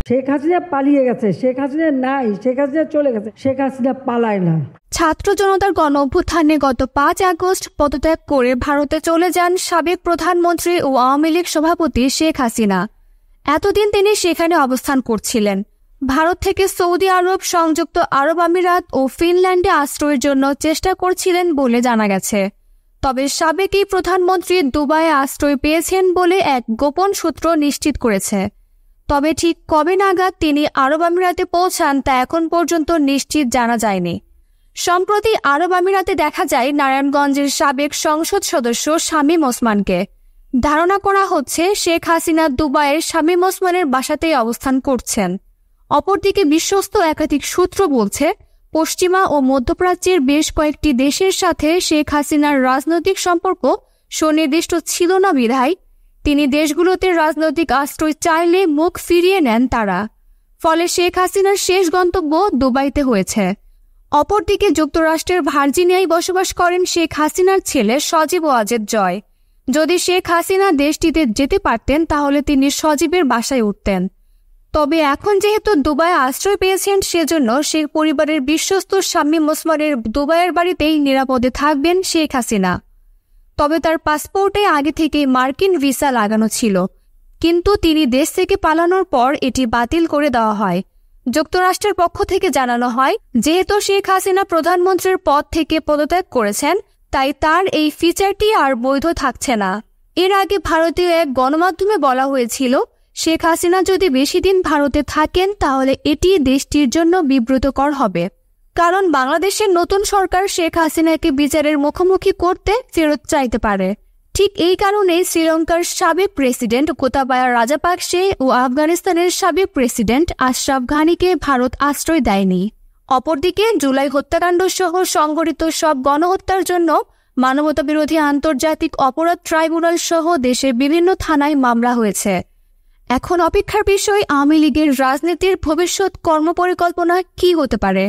শেখ হাসিনা পালিয়ে গেছে, শেখ হাসিনা নাই, শেখ হাসিনা চলে গেছে, শেখ হাসিনা পালায় না। ছাত্র জনতার গণ অভ্যুত্থানে গত 5 আগস্ট পদত্যাগ করে ভারতে চলে যান সাবেক প্রধানমন্ত্রী ও আওয়ামী লীগ সভাপতি শেখ হাসিনা। এতদিন তিনি সেখানে অবস্থান করছিলেন। ভারত থেকে সৌদি আরব, সংযুক্ত আরব আমিরাত ও ফিনল্যান্ডে আশ্রয়ের জন্য চেষ্টা করছিলেন বলে জানা গেছে। তবে সাবেক এই প্রধানমন্ত্রী দুবাইয়ে আশ্রয় পেয়েছেন বলে এক গোপন সূত্র নিশ্চিত করেছে। তবে ঠিক কবে নাগাদ তিনি আরব আমিরাতে পৌঁছান তা এখন পর্যন্ত নিশ্চিত জানা যায়নি। সম্প্রতি আরব আমিরাতে দেখা যায় নারায়ণগঞ্জের সাবেক সংসদ সদস্য শামীম ওসমানকে। ধারণা করা হচ্ছে শেখ হাসিনা দুবাইয়ের শামীম ওসমানের বাসাতেই অবস্থান করছেন। অপরদিকে বিশ্বস্ত একাধিক সূত্র বলছে, পশ্চিমা ও মধ্যপ্রাচ্যের বেশ কয়েকটি দেশের সাথে শেখ হাসিনার রাজনৈতিক সম্পর্ক সুনির্দিষ্ট ছিল না বিধায় তিনি দেশগুলোতে রাজনৈতিক আশ্রয় চাইলে মুখ ফিরিয়ে নেন তারা। ফলে শেখ হাসিনার শেষ গন্তব্য দুবাইতে হয়েছে। অপরদিকে যুক্তরাষ্ট্রের ভার্জিনিয়ায় বসবাস করেন শেখ হাসিনার ছেলে সজীব ওয়াজেদ জয়। যদি শেখ হাসিনা দেশটিতে যেতে পারতেন তাহলে তিনি সজীবের বাসায় উঠতেন। তবে এখন যেহেতু দুবাইয়ে আশ্রয় পেয়েছেন, সেজন্য শেখ পরিবারের বিশ্বস্ত শামীম ওসমানের দুবাইয়ের বাড়িতেই নিরাপদে থাকবেন শেখ হাসিনা। তবে তার পাসপোর্টে আগে থেকেই মার্কিন ভিসা লাগানো ছিল, কিন্তু তিনি দেশ থেকে পালানোর পর এটি বাতিল করে দেওয়া হয়। যুক্তরাষ্ট্রের পক্ষ থেকে জানানো হয়, যেহেতু শেখ হাসিনা প্রধানমন্ত্রীর পদ থেকে পদত্যাগ করেছেন, তাই তার এই ফিচারটি আর বৈধ থাকছে না। এর আগে ভারতীয় এক গণমাধ্যমে বলা হয়েছিল, শেখ হাসিনা যদি বেশি দিন ভারতে থাকেন তাহলে এটি দেশটির জন্য বিব্রতকর হবে, কারণ বাংলাদেশের নতুন সরকার শেখ হাসিনাকে বিচারের মুখোমুখি করতে ফেরত চাইতে পারে। ঠিক এই কারণেই শ্রীলঙ্কার সাবেক প্রেসিডেন্ট গোতাবায়া রাজাপাকসে ও আফগানিস্তানের সাবেক প্রেসিডেন্ট আশরাফ ঘানিকে ভারত আশ্রয় দেয়নি। অপরদিকে জুলাই হত্যাকাণ্ড সহ সংঘটিত সব গণহত্যার জন্য মানবতাবিরোধী আন্তর্জাতিক অপরাধ ট্রাইব্যুনাল সহ দেশের বিভিন্ন থানায় মামলা হয়েছে। এখন অপেক্ষার বিষয় আওয়ামী লীগের রাজনীতির ভবিষ্যৎ কর্মপরিকল্পনা কী হতে পারে।